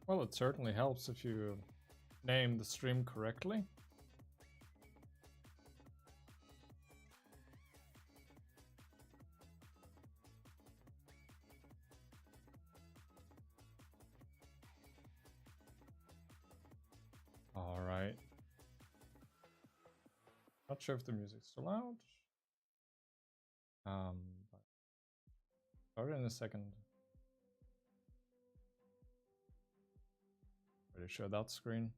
Well, it certainly helps if you name the stream correctly. All right. Not sure if the music's still out. But start in a second. Ready to show that screen.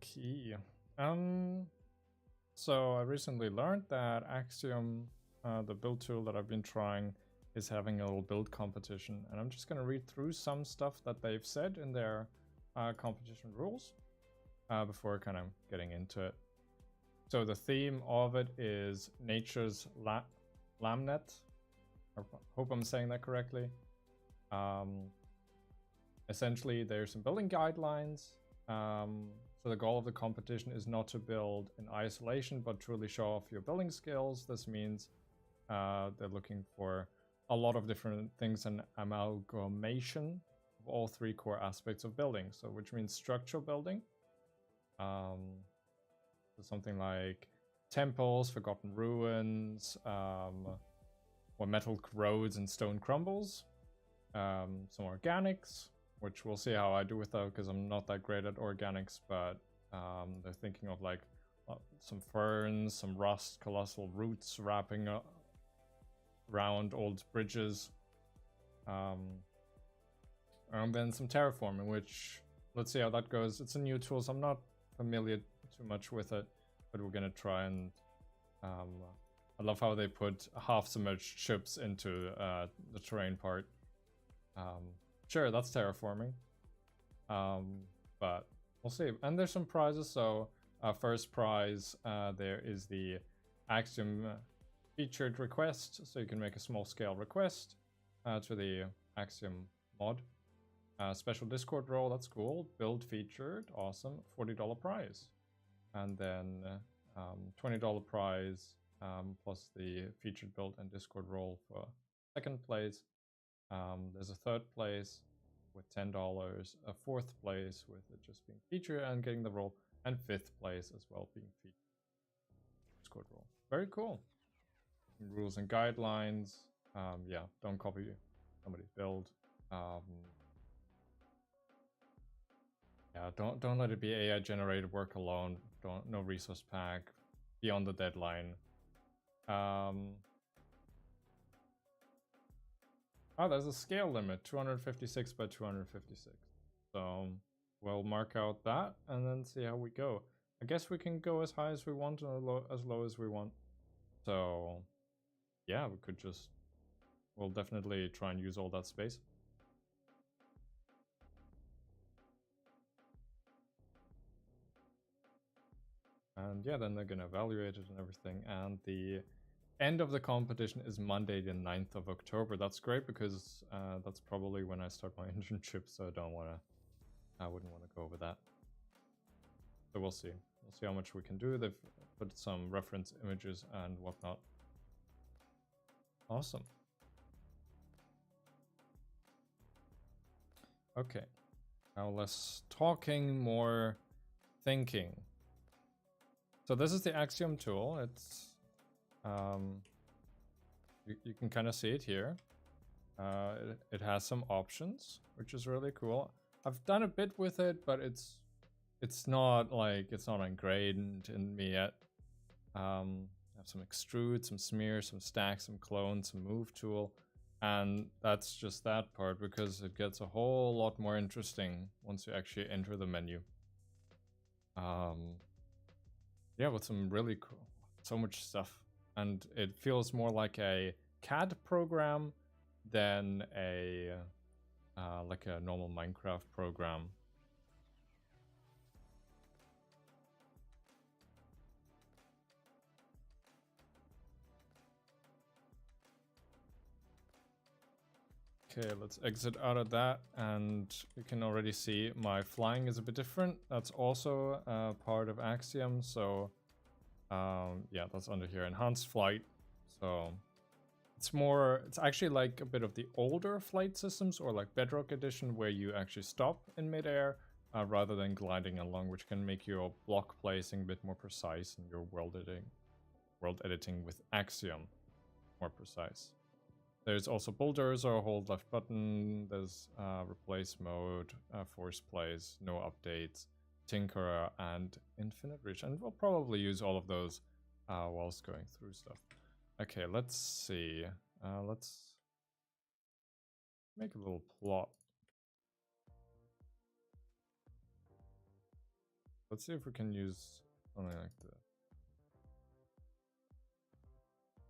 Okay. So I recently learned that Axiom, the build tool that I've been trying, is having a little build competition, and I'm just gonna read through some stuff that they've said in their competition rules before kind of getting into it. So the theme of it is nature's lamnet. I hope I'm saying that correctly. Essentially, there's some building guidelines. So the goal of the competition is not to build in isolation, but truly show off your building skills. This means they're looking for a lot of different things, and amalgamation of all three core aspects of building. So, which means structural building. So something like temples, forgotten ruins, where metal corrodes and stone crumbles. Some organics, which we'll see how I do with that because I'm not that great at organics, but they're thinking of like some ferns, some rust, colossal roots wrapping around old bridges. And then some terraforming, which let's see how that goes. It's a new tool, so I'm not familiar too much with it, but we're gonna try and I love how they put half submerged ships into the terrain part. Sure, that's terraforming. But we'll see. And there's some prizes. So first prize, there is the Axiom featured request. So you can make a small scale request to the Axiom mod. Special Discord role, that's cool. Build featured, awesome. $40 prize. And then $20 prize plus the featured build and Discord role for second place. There's a third place with $10, a fourth place with it just being featured and getting the role, and fifth place as well being featured. Discord role. Very cool. Rules and guidelines. Yeah, don't copy somebody's build. Yeah, don't let it be AI generated. Work alone. No resource pack. Beyond the deadline. Oh, there's a scale limit, 256 by 256. So we'll mark out that and then see how we go. I guess we can go as high as we want and as low as we want. So yeah, we could just, we'll definitely try and use all that space. And yeah, then they're gonna evaluate it and everything. And the end of the competition is Monday, the 9th of October. That's great because that's probably when I start my internship, so I wouldn't want to go over that. So we'll see. We'll see how much we can do. They've put some reference images and whatnot. Awesome. Okay. Now less talking, more thinking. So this is the Axiom tool. It's you can kind of see it here. It has some options, which is really cool. I've done a bit with it, but it's not ingrained in me yet. I have some extrude, some smear, some stack, some clone, some move tool, and that's just that part because it gets a whole lot more interesting once you actually enter the menu. Yeah, with some really cool, so much stuff, and it feels more like a CAD program than a like a normal Minecraft program. Okay, let's exit out of that, and you can already see my flying is a bit different. That's also part of Axiom, so yeah, that's under here, enhanced flight. So it's actually like a bit of the older flight systems, or like Bedrock Edition, where you actually stop in midair rather than gliding along, which can make your block placing a bit more precise and your world editing with Axiom more precise. There's also bulldozer, hold left button, there's replace mode, force plays, no updates, tinkerer, and infinite reach. And we'll probably use all of those whilst going through stuff. Okay, let's see. Let's make a little plot. Let's see if we can use something like this.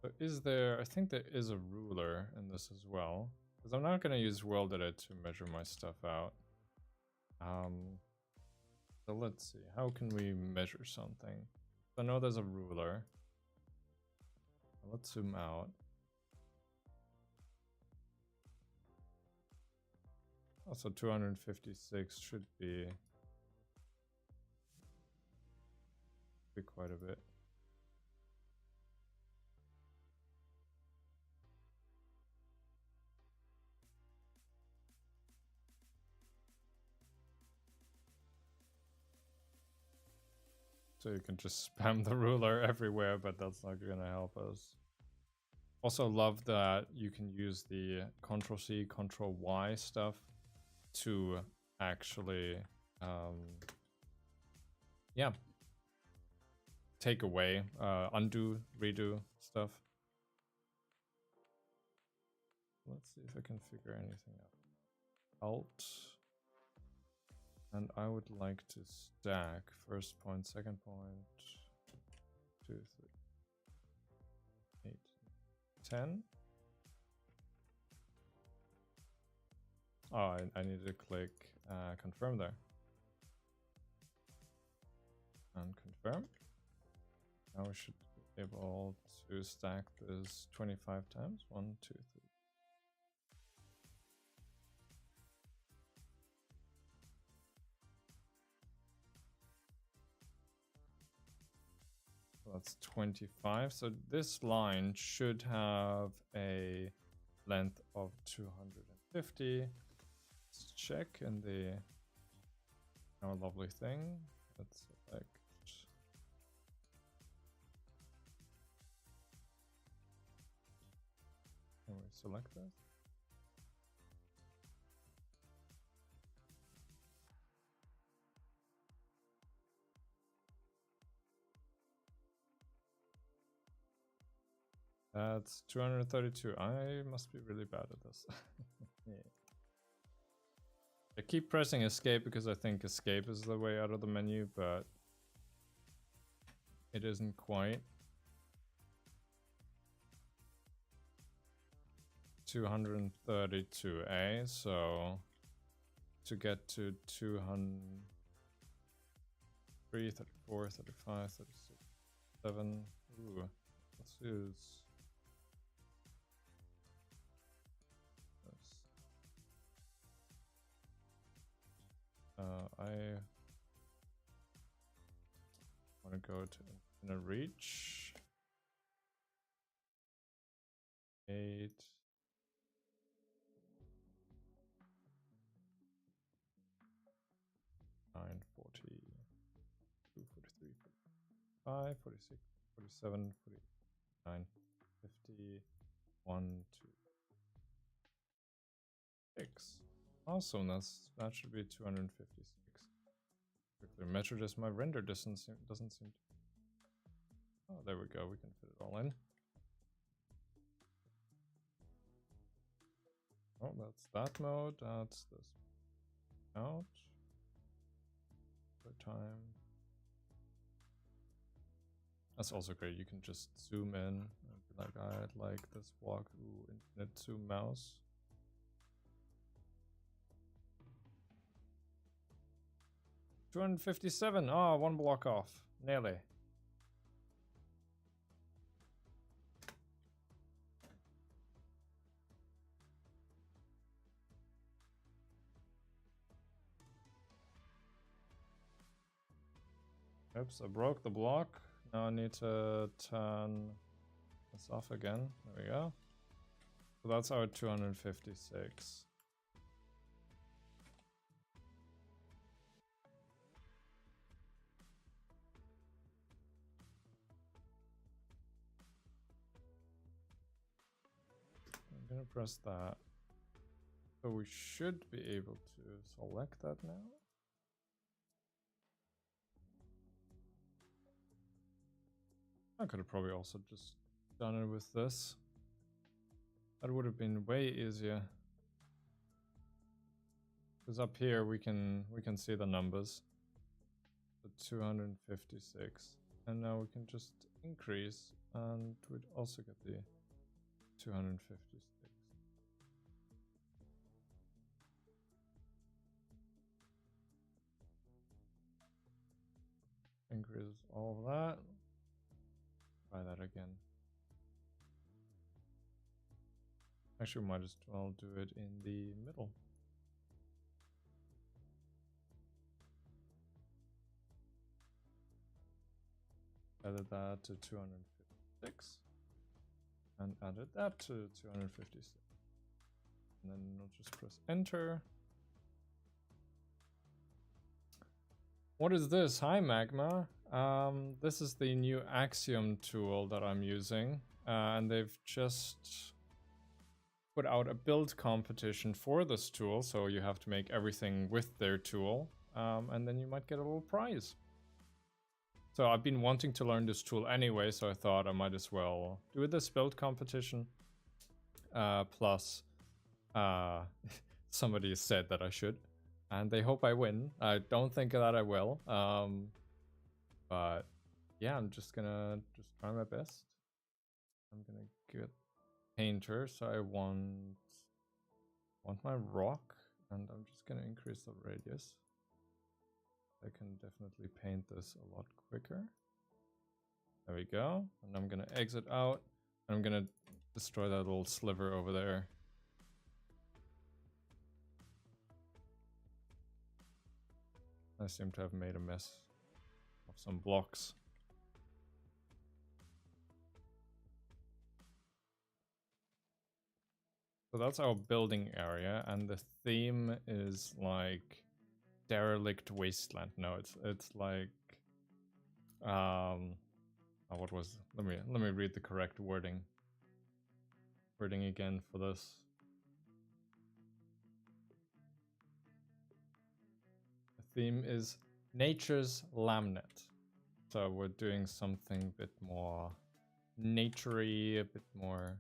So is there, I think there is a ruler in this as well, because I'm not going to use world edit to measure my stuff out. So let's see, how can we measure something? So I know there's a ruler. Let's zoom out. Also 256 should be quite a bit. So you can just spam the ruler everywhere, but that's not going to help us. Also love that you can use the Ctrl-C, Ctrl-Y stuff to actually, yeah, take away, undo, redo stuff. Let's see if I can figure anything out. Alt. And I would like to stack first point, second point, 2, 3, 8, 10. Oh, I need to click confirm there. And confirm. Now we should be able to stack this 25 times. 1, 2, 3. That's 25. So this line should have a length of 250. Let's check in our lovely thing. Let's select. Can we select this? That's 232. I must be really bad at this. Yeah. I keep pressing escape because I think escape is the way out of the menu, but it isn't quite. 232A, so to get to 203, 34, 35, 36, 7. Ooh, let's use this. I want to go to infinite reach. 8. 9, 40, 2, 43, 45, 46, 47, 49, 50, 1, 2, 6. Awesome, that should be 256. Quickly measure this. My render distance doesn't seem to. Oh, there we go. We can fit it all in. Oh, that's that mode. That's this out. Time. That's also great. You can just zoom in and be like, I'd like this walk. Ooh, infinite zoom mouse. $257. Oh, one block off. Nearly. Oops, I broke the block. Now I need to turn this off again. There we go. So that's our 256. I'm gonna press that. So we should be able to select that now. I could have probably also just done it with this. That would have been way easier. Because up here we can see the numbers. The 256. And now we can just increase and we'd also get the 256. Increase all of that. Try that again. Actually, we might as well do it in the middle. Added that to 256. And added that to 256. And then we'll just press enter. What is this? Hi, Magma. This is the new Axiom tool that I'm using. And they've just put out a build competition for this tool. So you have to make everything with their tool. And then you might get a little prize. So I've been wanting to learn this tool anyway, so I thought I might as well do this build competition. Plus, somebody said that I should. And they hope I win. I don't think that I will. But yeah, I'm just gonna try my best. I'm gonna get painter, so I want my rock, and I'm just gonna increase the radius. I can definitely paint this a lot quicker. There we go. And I'm gonna exit out. And I'm gonna destroy that little sliver over there. I seem to have made a mess of some blocks. So that's our building area, and the theme is like derelict wasteland. No, it's like what was let me read the correct wording again for this. The theme is nature's laminate. So we're doing something a bit more naturey, a bit more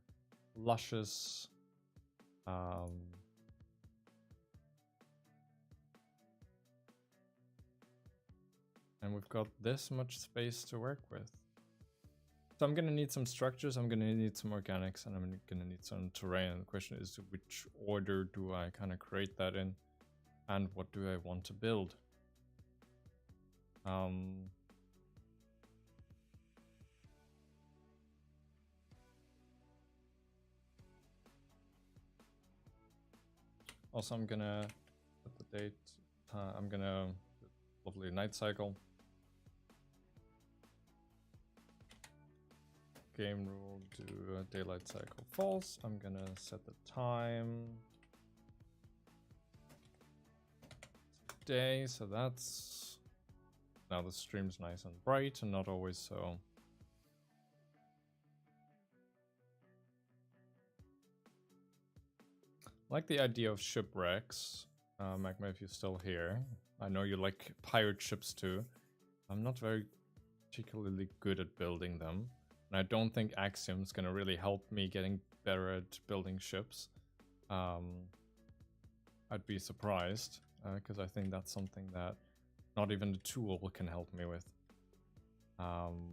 luscious. And we've got this much space to work with. So I'm going to need some structures, I'm going to need some organics, and I'm going to need some terrain. The question is, which order do I kind of create that in? And what do I want to build? Also, I'm gonna put the date. I'm gonna lovely night cycle. Game rule, do a daylight cycle false. I'm gonna set the time. Day, so that's now the stream's nice and bright and not always so. I like the idea of shipwrecks. Magma, if you're still here. I know you like pirate ships too. I'm not very particularly good at building them. And I don't think Axiom's gonna really help me getting better at building ships. I'd be surprised, because I think that's something that not even the tool can help me with. Got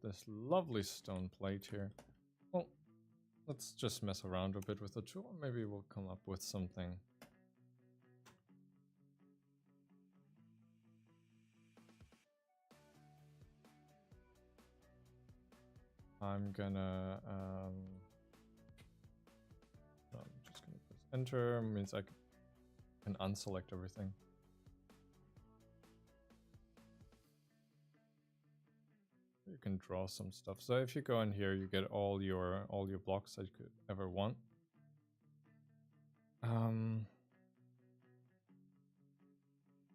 this lovely stone plate here. Well, let's just mess around a bit with the tool. Maybe we'll come up with something. I'm gonna I'm just gonna press enter, means I can unselect everything. you can draw some stuff. So if you go in here, you get all your blocks that you could ever want.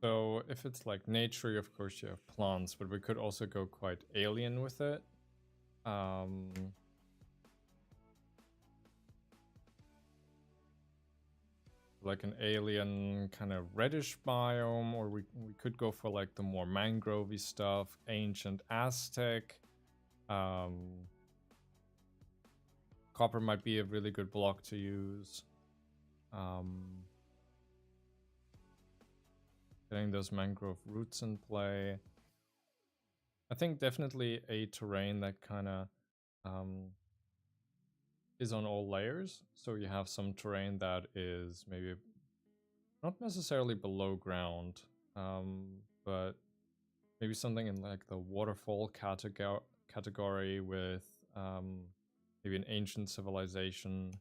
So if it's like nature, of course you have plants, but we could also go quite alien with it. Like an alien kind of reddish biome, or we could go for like the more mangrovey stuff, ancient Aztec. Copper might be a really good block to use. Getting those mangrove roots in play. I think definitely a terrain that kind of is on all layers. So you have some terrain that is maybe not necessarily below ground, but maybe something in like the waterfall category with maybe an ancient civilization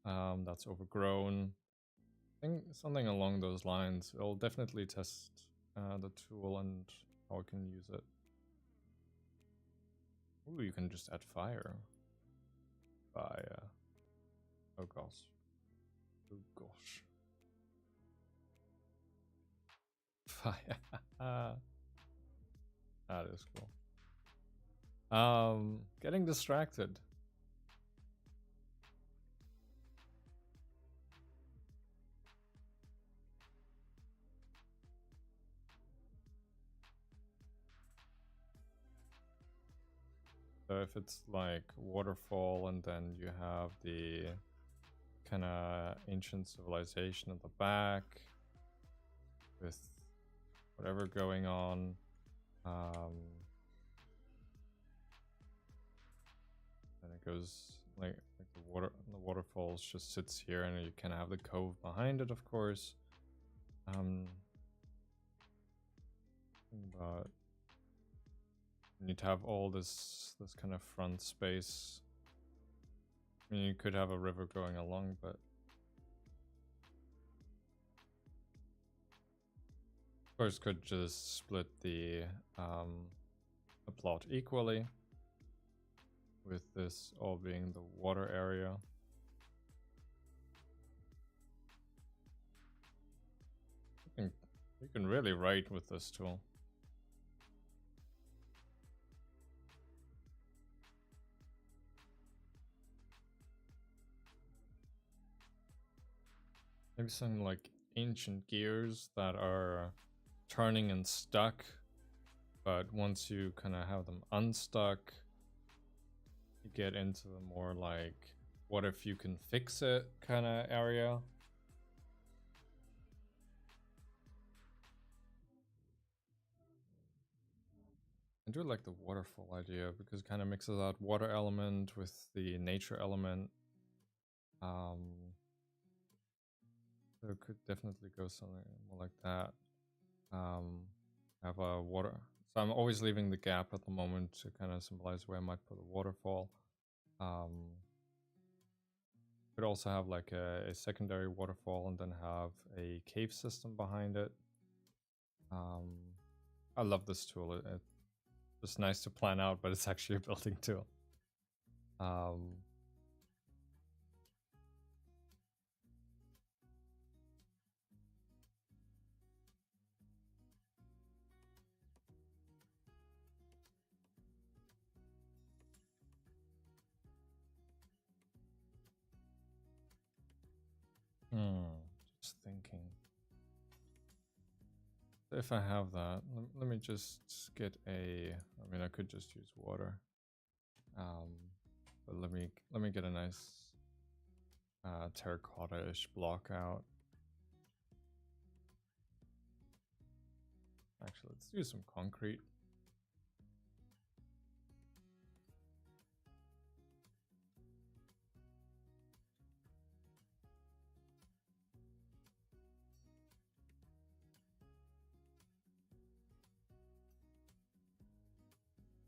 that's overgrown. I think something along those lines. I'll definitely test the tool and how I can use it. Ooh, you can just add fire. Fire. Oh gosh. Oh gosh. Fire. That is cool. Getting distracted. So if it's like waterfall and then you have the kind of ancient civilization at the back with whatever going on. And it goes like the waterfalls just sits here, and you can have the cove behind it, of course. But you need to have all this kind of front space. I mean, you could have a river going along, but of course could just split the plot equally, with this all being the water area. You can really write with this tool. Maybe some like ancient gears that are turning and stuck, but once you kind of have them unstuck, you get into the more like, what if you can fix it kind of area. I do like the waterfall idea because it kind of mixes out water element with the nature element. So it could definitely go something more like that. Have a water. So I'm always leaving the gap at the moment to kind of symbolize where I might put a waterfall. Could also have like a secondary waterfall and then have a cave system behind it. I love this tool. It's just nice to plan out, but it's actually a building tool. Just thinking. If I have that, let me just get a. I mean, I could just use water. But let me get a nice terracotta-ish block out. Actually, let's do some concrete.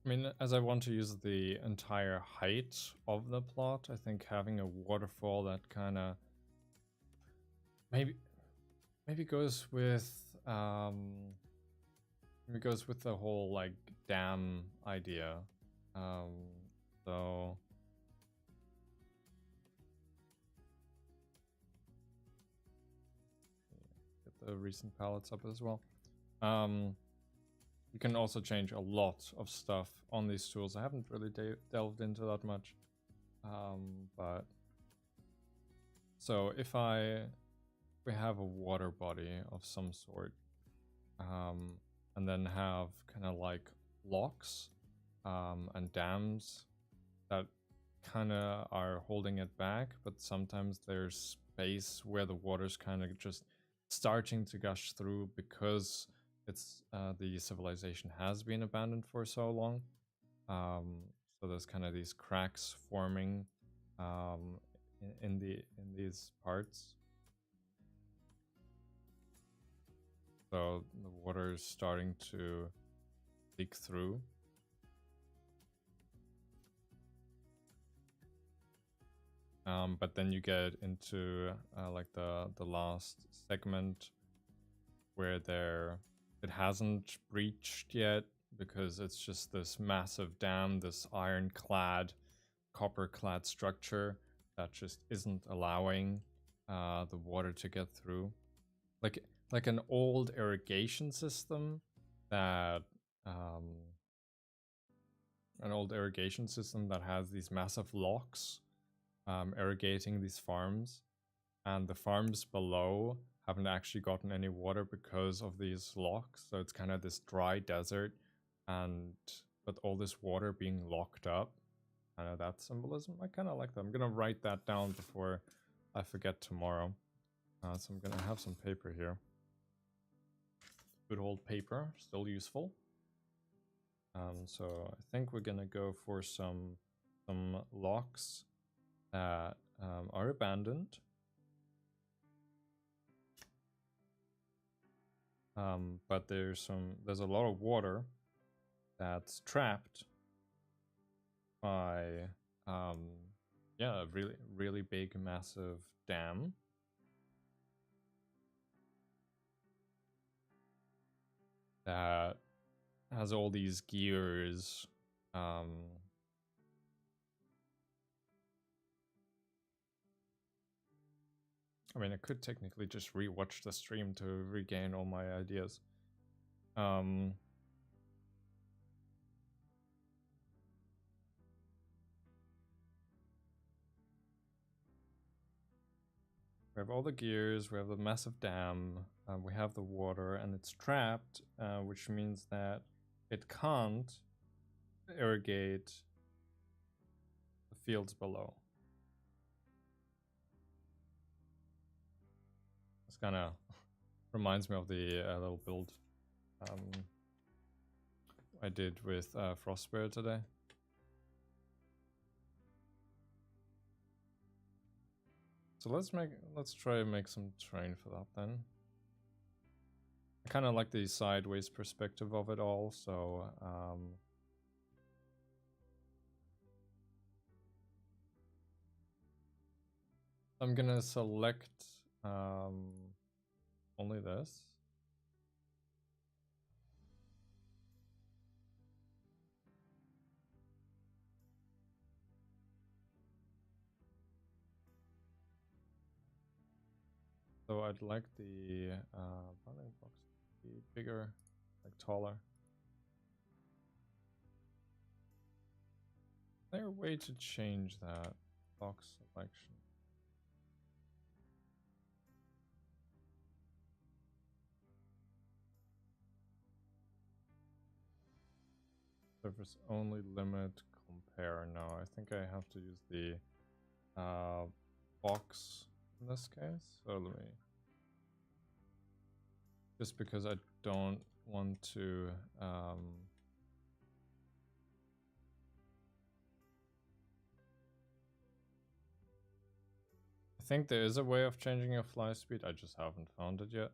I mean, as I want to use the entire height of the plot, I think having a waterfall that kind of maybe goes with the whole like dam idea. So get the recent palettes up as well. You can also change a lot of stuff on these tools. I haven't really delved into that much. But so if we have a water body of some sort, and then have kind of like locks and dams that kind of are holding it back, but sometimes there's space where the water's kind of just starting to gush through because it's the civilization has been abandoned for so long. So there's kind of these cracks forming in these parts. So the water is starting to leak through. But then you get into like the last segment where it hasn't breached yet because it's just this massive dam, this ironclad, copper-clad structure that just isn't allowing the water to get through. Like an old irrigation system that has these massive locks irrigating these farms, and the farms below haven't actually gotten any water because of these locks, so it's kind of this dry desert, and with all this water being locked up, kind of that symbolism. I kind of like that. I'm gonna write that down before I forget tomorrow. So I'm gonna have some paper here. Good old paper, still useful. So I think we're gonna go for some locks that are abandoned. But there's a lot of water that's trapped by a really big massive dam. That has all these gears. I mean, I could technically just rewatch the stream to regain all my ideas. We have all the gears, we have the massive dam, we have the water, and it's trapped, which means that it can't irrigate the fields below. This kind of reminds me of the little build I did with Frost Spirit today. So let's try to make some terrain for that then. I kind of like the sideways perspective of it all, so I'm gonna select only this. So I'd like the bounding box to be bigger, like taller. Is there a way to change that box selection? Surface only limit compare. No, I think I have to use the box in this case. So let me, just because I don't want to I think there is a way of changing your fly speed, I just haven't found it yet.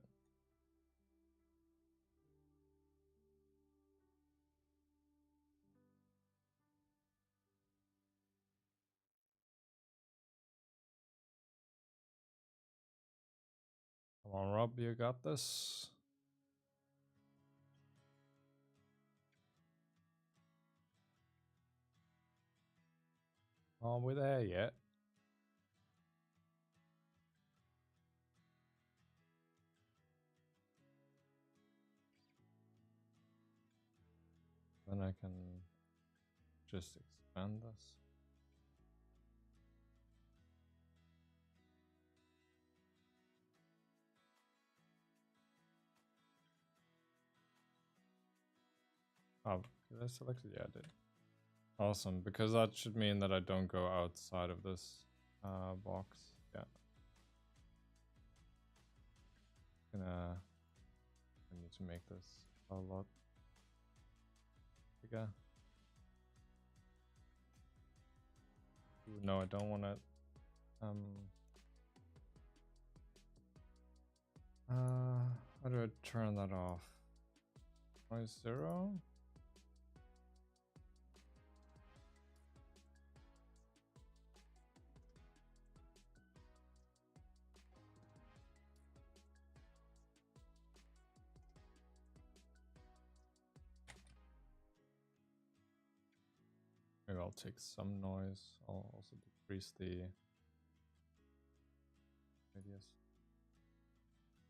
Come on, Rob, you got this. Aren't we there yet? Then I can just expand this. Oh, did I select it? Yeah, I did. Awesome, because that should mean that I don't go outside of this box. Yeah. I need to make this a lot bigger. Ooh, no, I don't want it. How do I turn that off? Noise 0? Maybe I'll take some noise. I'll also decrease the radius.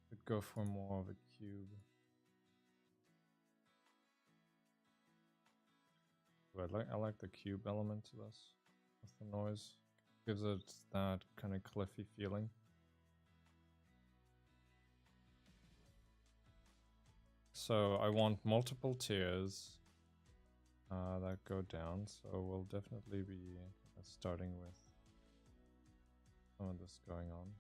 Could go for more of a cube. But I like the cube element to this. With the noise. Gives it that kind of cliffy feeling. So I want multiple tiers that go down. So we'll definitely be starting with some of this going on.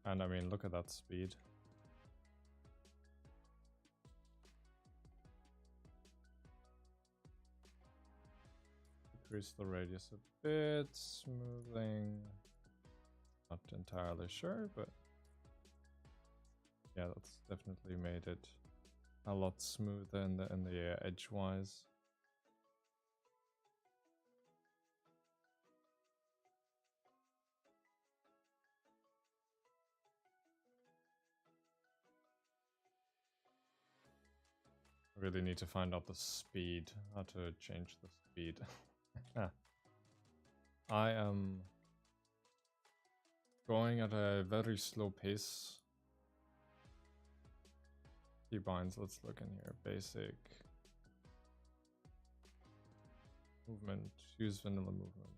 And I mean, look at that speed. Decrease the radius a bit, smoothing. Not entirely sure, but yeah, that's definitely made it a lot smoother in the edgewise. I really need to find out the speed, how to change the speed. I am going at a very slow pace. Keybinds, let's look in here. Basic movement, use vanilla movement.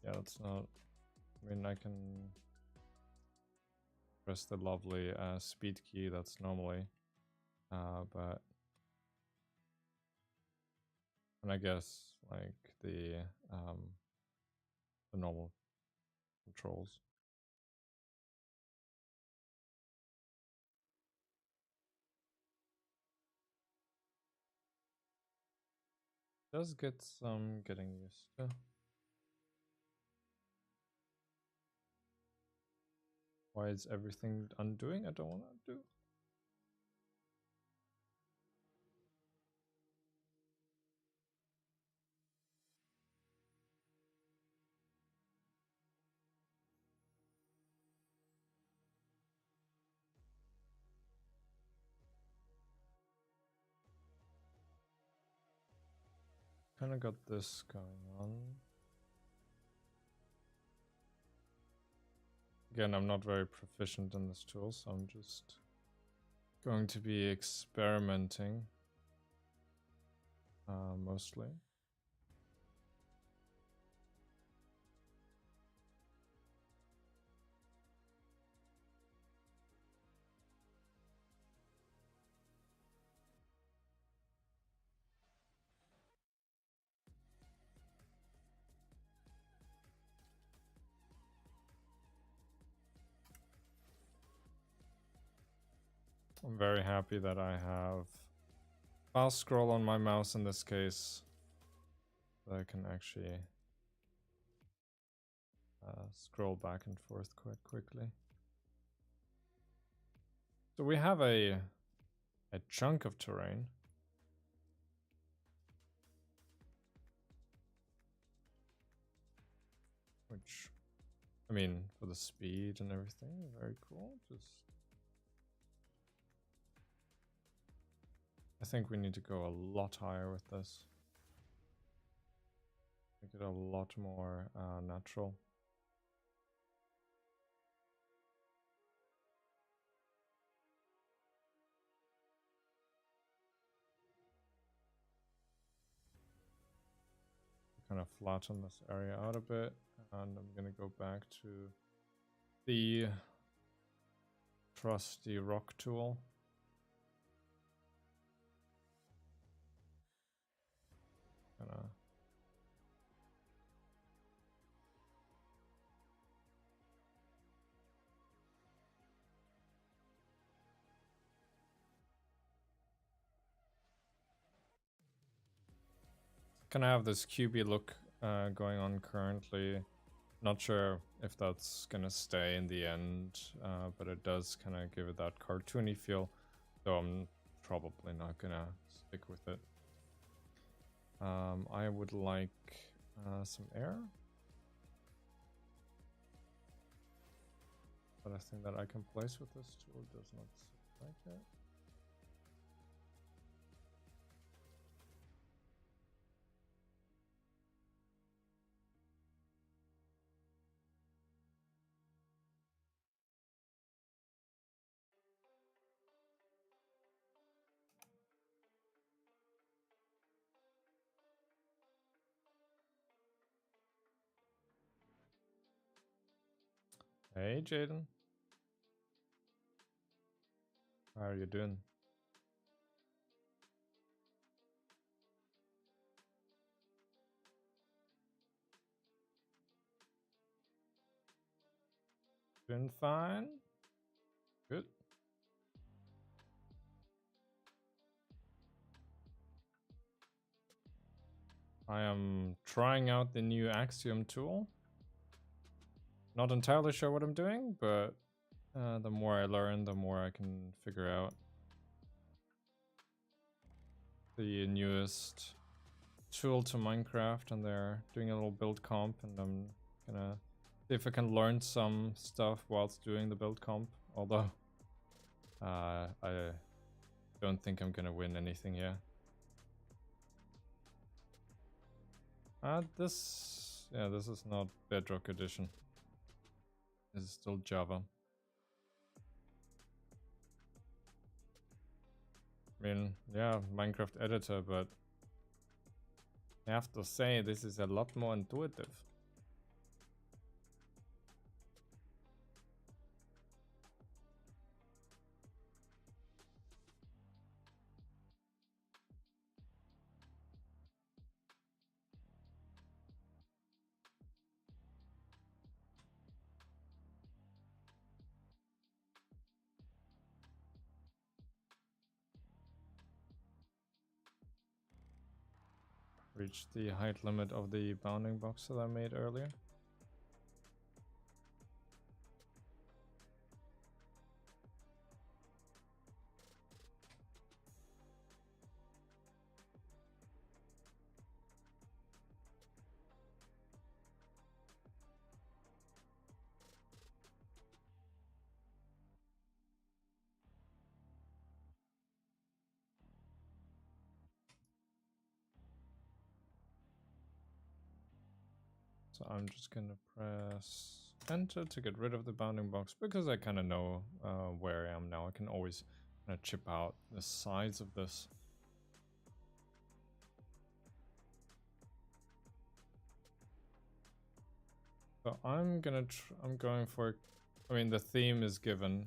Yeah, that's not. I mean, I can press the lovely speed key that's normally, but. And I guess like the normal controls. Does get some getting used to. Why is everything undoing? I don't want to do. Kind of got this going on. Again, I'm not very proficient in this tool, so I'm just going to be experimenting mostly. I'm very happy that I have fast scroll on my mouse in this case. So I can actually scroll back and forth quite quickly. So we have a chunk of terrain. which, I mean, for the speed and everything, very cool. Just, I think we need to go a lot higher with this. Make it a lot more natural. Kind of flatten this area out a bit, and I'm gonna go back to the trusty rock tool. Kind of have this cubey look going on currently. Not sure if that's gonna stay in the end, but it does kind of give it that cartoony feel, so I'm probably not gonna stick with it. I would like some air, but I think that I can place with this tool does not sit like it. Hey Jaden, how are you doing? Doing fine. Good. I am trying out the new Axiom tool. Not entirely sure what I'm doing, but the more I learn, the more I can figure out. The newest tool to Minecraft, and they're doing a little build comp, and I'm gonna see if I can learn some stuff whilst doing the build comp, although I don't think I'm gonna win anything here. This is not Bedrock Edition. This is still Java. I mean, yeah, Minecraft editor, but I have to say this is a lot more intuitive. Reached the height limit of the bounding box that I made earlier. So I'm just gonna press enter to get rid of the bounding box, because I kind of know where I am now. I can always kind of chip out the sides of this. So I'm going for, I mean, the theme is given,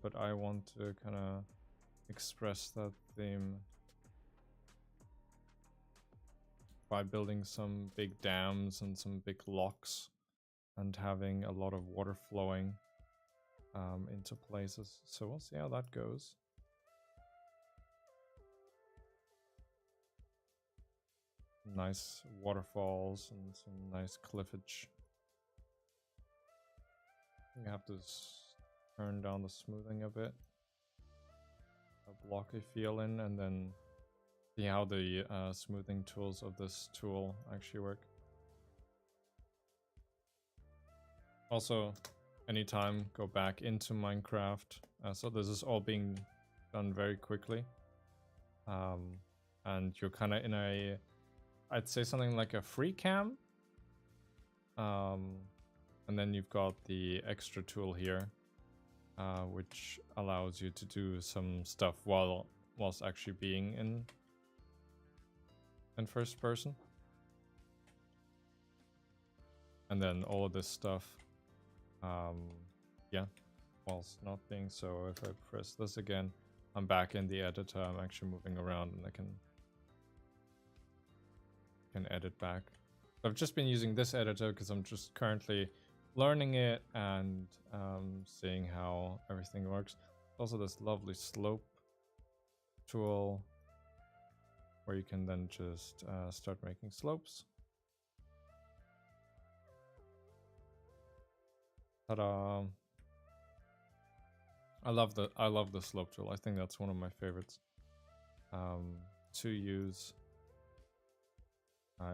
but I want to kind of express that theme by building some big dams and some big locks and having a lot of water flowing into places. So we'll see how that goes. Nice waterfalls and some nice cliffage. You have to turn down the smoothing a bit. A blocky feel in, and then see how the smoothing tools of this tool actually work. Also, anytime go back into Minecraft. So this is all being done very quickly. And you're kind of in a, I'd say something like a free cam. And then you've got the extra tool here, which allows you to do some stuff whilst actually being in first person. And then all of this stuff, yeah, whilst not being. So if I press this again, I'm back in the editor. I'm actually moving around and I can edit back. I've just been using this editor because I'm just currently learning it and seeing how everything works. Also this lovely slope tool where you can then just start making slopes. Ta-da! I love the slope tool. I think that's one of my favorites to use.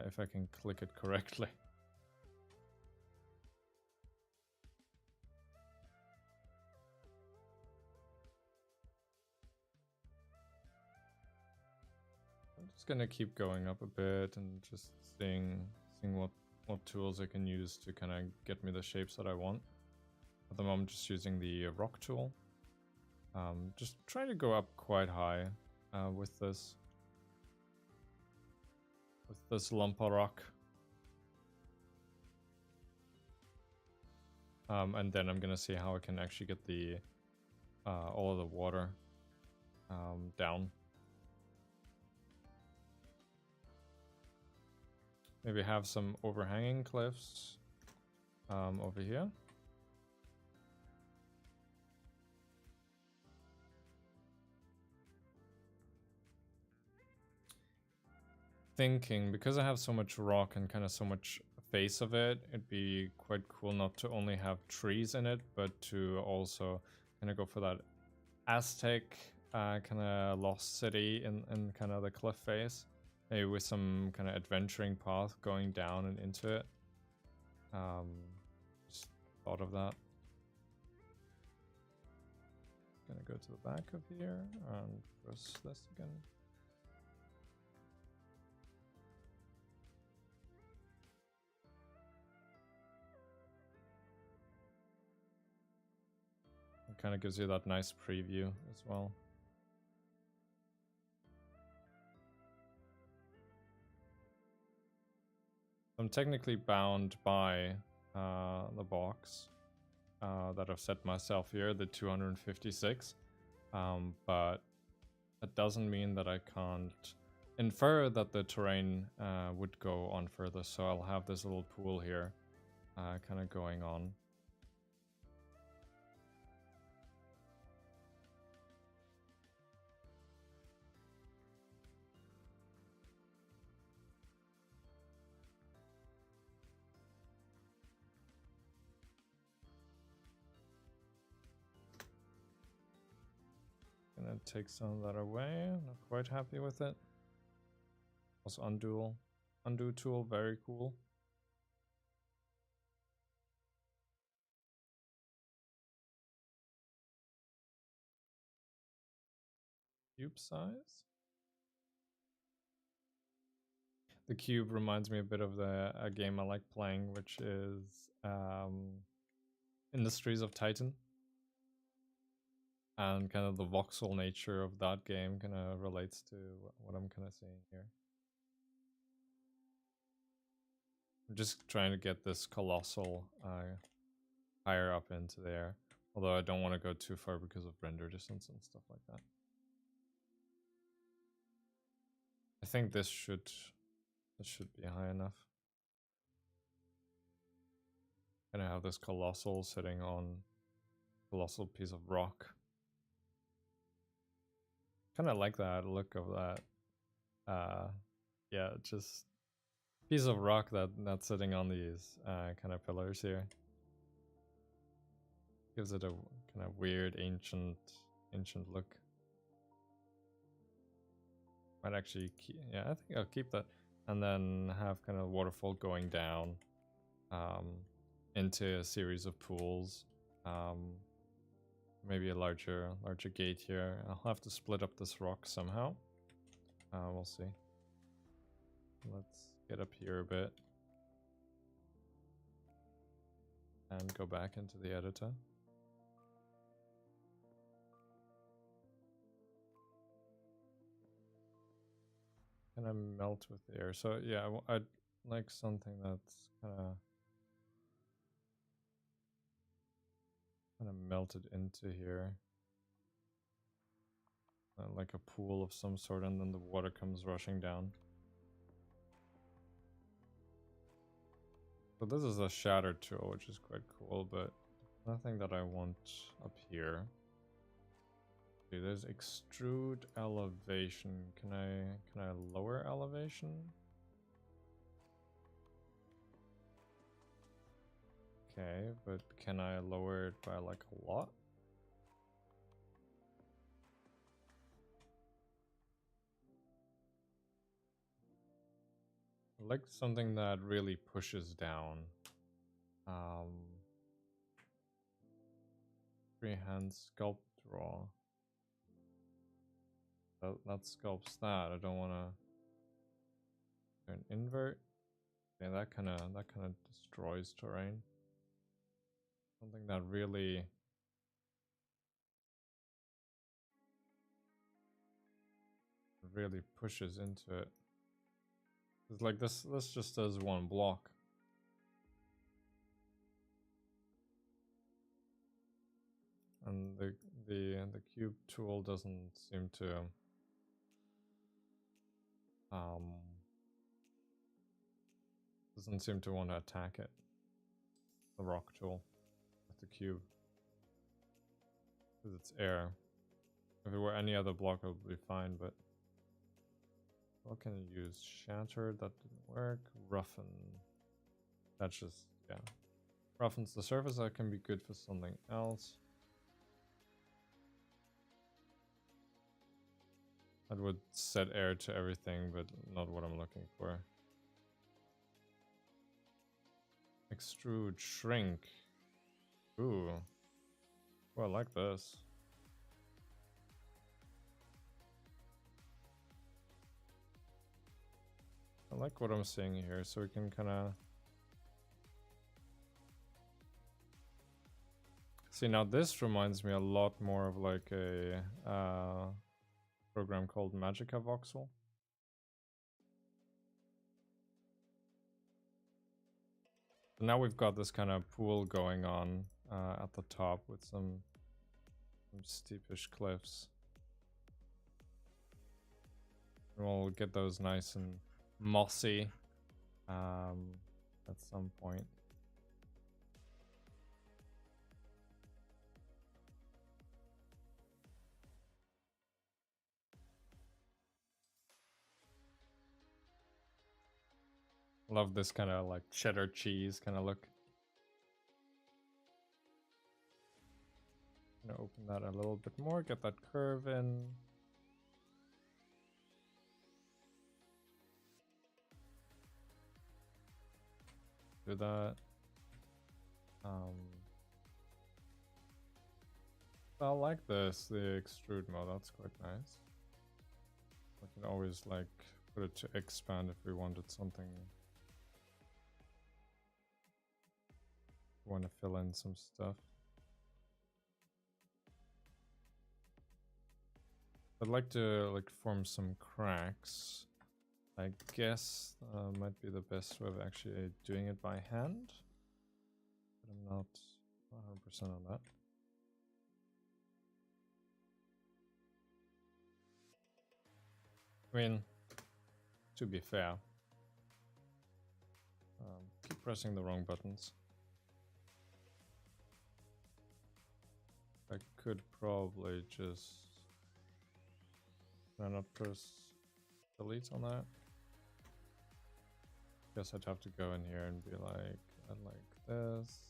If I can click it correctly. I'm just gonna keep going up a bit and just seeing what tools I can use to kind of get me the shapes that I want. At the moment, just using the rock tool. Just trying to go up quite high with this lump of rock. And then I'm gonna see how I can actually get the all of the water down. Maybe have some overhanging cliffs over here. Thinking, because I have so much rock and kind of so much face of it, it'd be quite cool not to only have trees in it, but to also kind of go for that Aztec kind of lost city in kind of the cliff face. Maybe with some kind of adventuring path going down and into it. Just thought of that. Gonna go to the back of here and press this again. It kind of gives you that nice preview as well. I'm technically bound by the box that I've set myself here, the 256, but that doesn't mean that I can't infer that the terrain would go on further, so I'll have this little pool here kind of going on. Gonna take some of that away. Not quite happy with it. Also undo tool, very cool. Cube size. The cube reminds me a bit of a game I like playing, which is Industries of Titan. And kind of the voxel nature of that game kind of relates to what I'm kind of seeing here. I'm just trying to get this colossal higher up into there. Although I don't want to go too far because of render distance and stuff like that. I think this should be high enough. And I have this colossal sitting on colossal piece of rock. Kind of like that look of that. Yeah, just piece of rock that's sitting on these kind of pillars here. Gives it a kind of weird ancient look. Might actually yeah, I think I'll keep that, and then have kind of waterfall going down into a series of pools. Maybe a larger gate here. I'll have to split up this rock somehow. We'll see. Let's get up here a bit. And go back into the editor. Can I melt with the air? So yeah, I'd like something that's kind of melted into here. Like a pool of some sort, and then the water comes rushing down. So this is a shatter tool, which is quite cool, but nothing that I want up here. Okay, there's extrude elevation. Can I lower elevation? Okay, but can I lower it by like a lot? I like something that really pushes down. Freehand sculpt draw. That sculpts that. I don't want to do an invert. Yeah, that kind of destroys terrain. Something that really pushes into it. It's like this just does one block. And the cube tool doesn't seem to want to attack it. The rock tool with the cube. Because it's air. If it were any other block it would be fine, but what can you use? Shatter, that didn't work. Roughen. That's just, yeah. Roughens the surface, that can be good for something else. That would set air to everything, but not what I'm looking for. Extrude, shrink. Ooh. Well, I like this. I like what I'm seeing here, so we can kind of... See, now this reminds me a lot more of like a program called Magica Voxel. So now we've got this kind of pool going on at the top with some steepish cliffs. We'll get those nice and mossy at some point. Love this kind of like cheddar cheese kind of look. Gonna open that a little bit more, get that curve in. Do that. I like this, the extrude mode, that's quite nice. We can always like put it to expand if we wanted something. We want to fill in some stuff. I'd like to like form some cracks. I guess might be the best way of actually doing it by hand. But I'm not 100% on that. I mean, to be fair, keep pressing the wrong buttons. I could probably just... Can I not press delete on that? Guess I'd have to go in here and be like, I'd like this.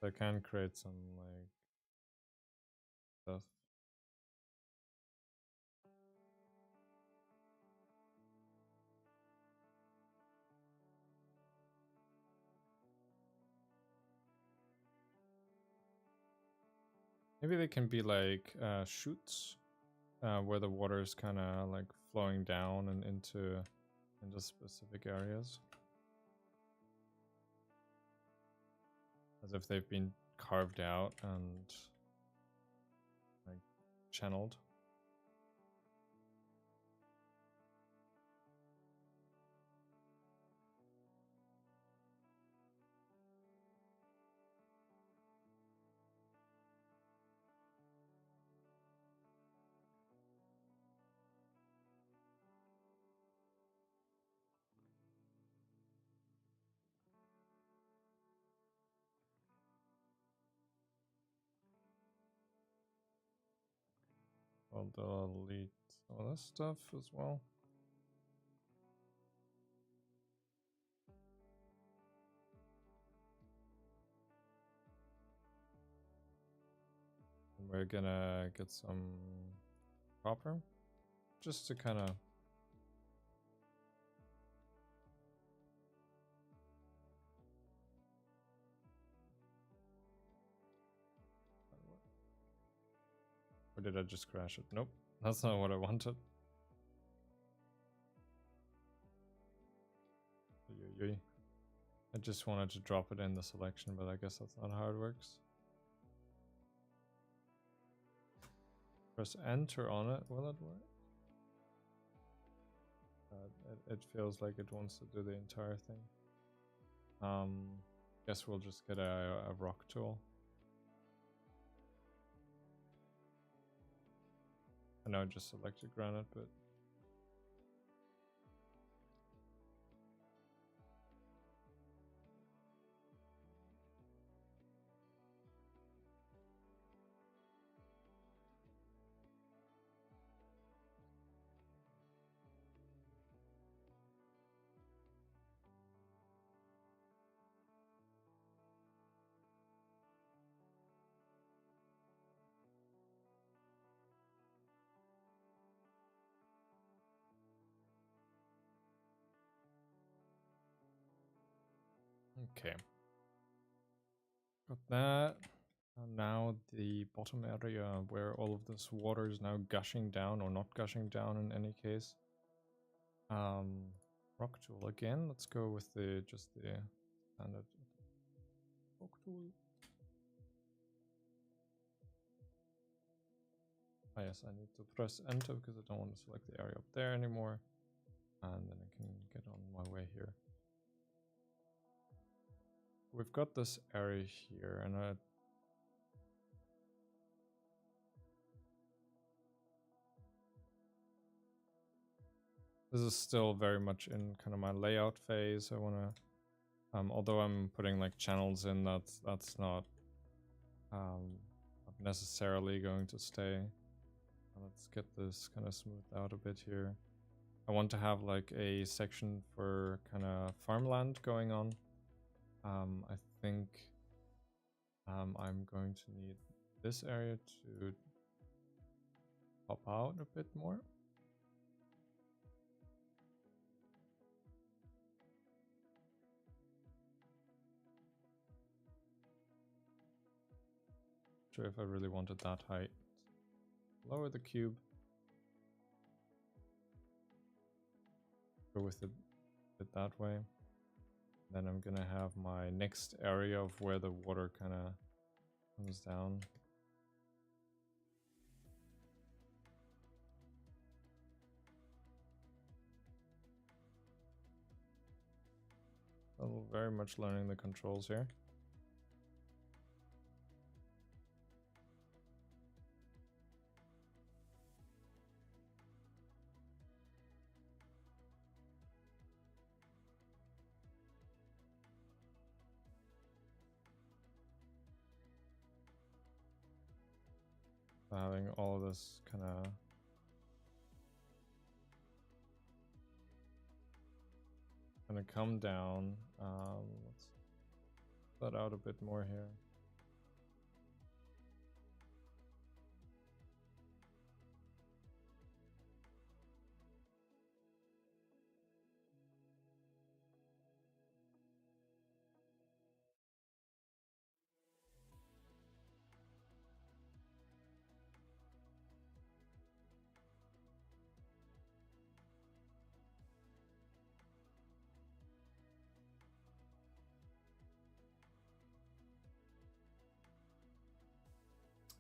I can create some like stuff. Maybe they can be like chutes where the water is kind of like flowing down and into specific areas. As if they've been carved out and like channeled. I'll delete all this stuff as well. And we're gonna get some copper just to kind of or did I just crash it? Nope, that's not what I wanted. I just wanted to drop it in the selection, but I guess that's not how it works. Press enter on it, will it work? It feels like it wants to do the entire thing. Guess we'll just get a rock tool. I know I just selected granite, but okay. Got that. And now the bottom area where all of this water is now gushing down, or not gushing down in any case. Rock tool again. Let's go with just the standard rock tool. Oh yes, I need to press enter because I don't want to select the area up there anymore. And then I can get on my way here. We've got this area here, and this is still very much in kind of my layout phase. I want to, although I'm putting like channels in, that's not necessarily going to stay. Let's get this kind of smoothed out a bit here. I want to have like a section for kind of farmland going on. I think I'm going to need this area to pop out a bit more. Sure if I really wanted that height. Lower the cube. Go with it that way. Then I'm gonna have my next area of where the water kind of comes down. I'm very much learning the controls here. Having all this kind of come down. Let's let out a bit more here.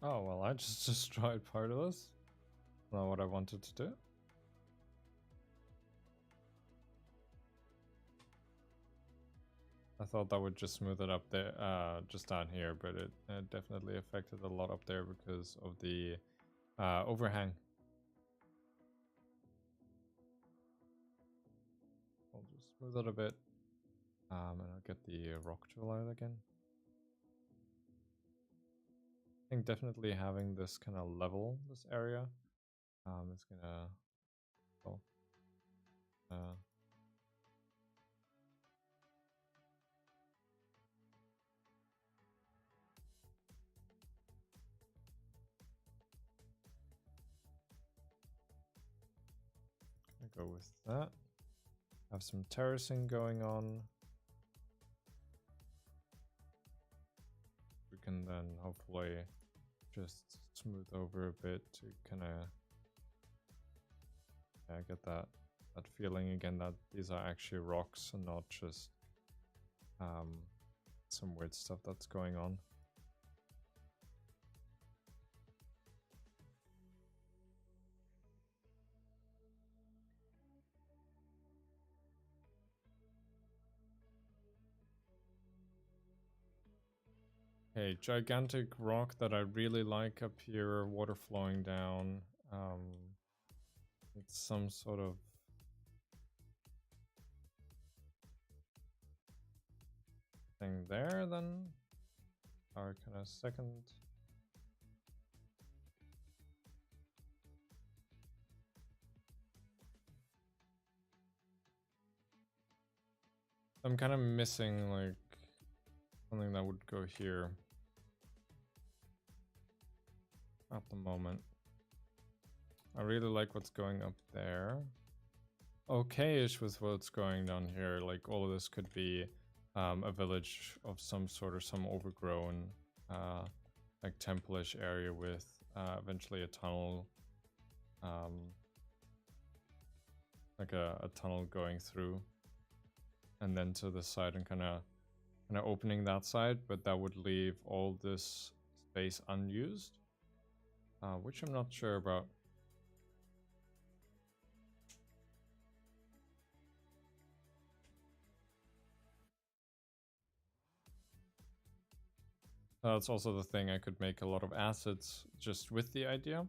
Oh, well, I just destroyed part of this. Not what I wanted to do. I thought that would just smooth it up there, just down here, but it definitely affected a lot up there because of the overhang. I'll just smooth it a bit, and I'll get the rock tool out again. I think definitely having this kind of level, this area, is gonna, well, go with that. Have some terracing going on. We can then hopefully just smooth over a bit to kind of get that feeling again that these are actually rocks and not just some weird stuff that's going on. Okay, gigantic rock that I really like up here, water flowing down. It's some sort of thing there then. Our kind of second. I'm kind of missing like something that would go here at the moment. I really like what's going up there. Okay-ish with what's going down here. Like all of this could be a village of some sort or some overgrown like temple-ish area with eventually a tunnel, like a tunnel going through, and then to the side and kind of opening that side, but that would leave all this space unused, which I'm not sure about. That's also the thing, I could make a lot of assets just with the idea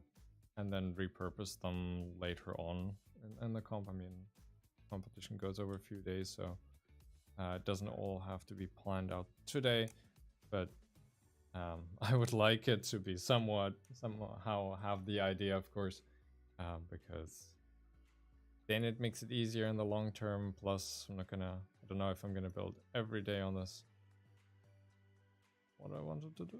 and then repurpose them later on in the comp. I mean, competition goes over a few days, so it doesn't all have to be planned out today, but I would like it to be somehow have the idea, of course, because then it makes it easier in the long term. Plus, I don't know if I'm gonna build every day on this. What I wanted to do.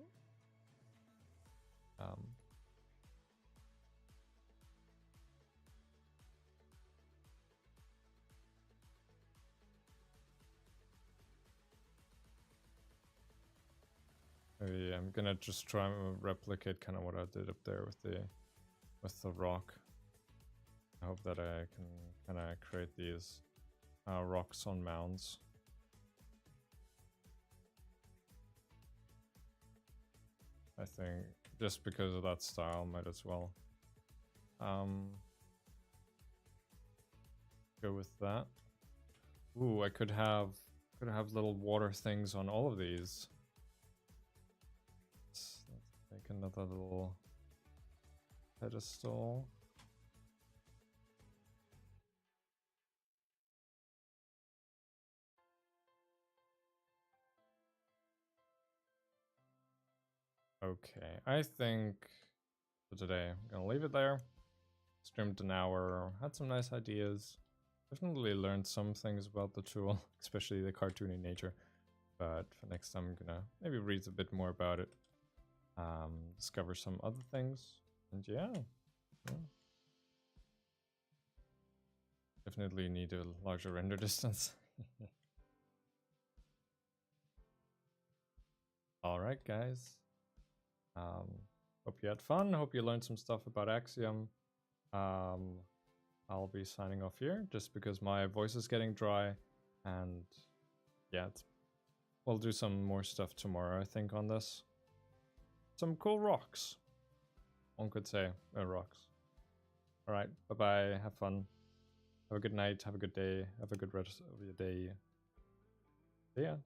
Maybe I'm gonna just try and replicate kind of what I did up there with the rock. I hope that I can kind of create these rocks on mounds. I think just because of that style, might as well go with that. Ooh, I could have little water things on all of these. Let's make another little pedestal. Okay, I think for today I'm gonna leave it there. Streamed an hour, had some nice ideas. Definitely learned some things about the tool, especially the cartoony nature. But for next time, I'm gonna maybe read a bit more about it, discover some other things, and yeah. Definitely need a larger render distance. All right, guys. Hope you had fun. Hope you learned some stuff about Axiom. I'll be signing off here just because my voice is getting dry, and yeah, we'll do some more stuff tomorrow, I think, on this. some cool rocks. One could say rocks. All right, bye bye. Have fun. Have a good night. Have a good day. Have a good rest of your day. See ya.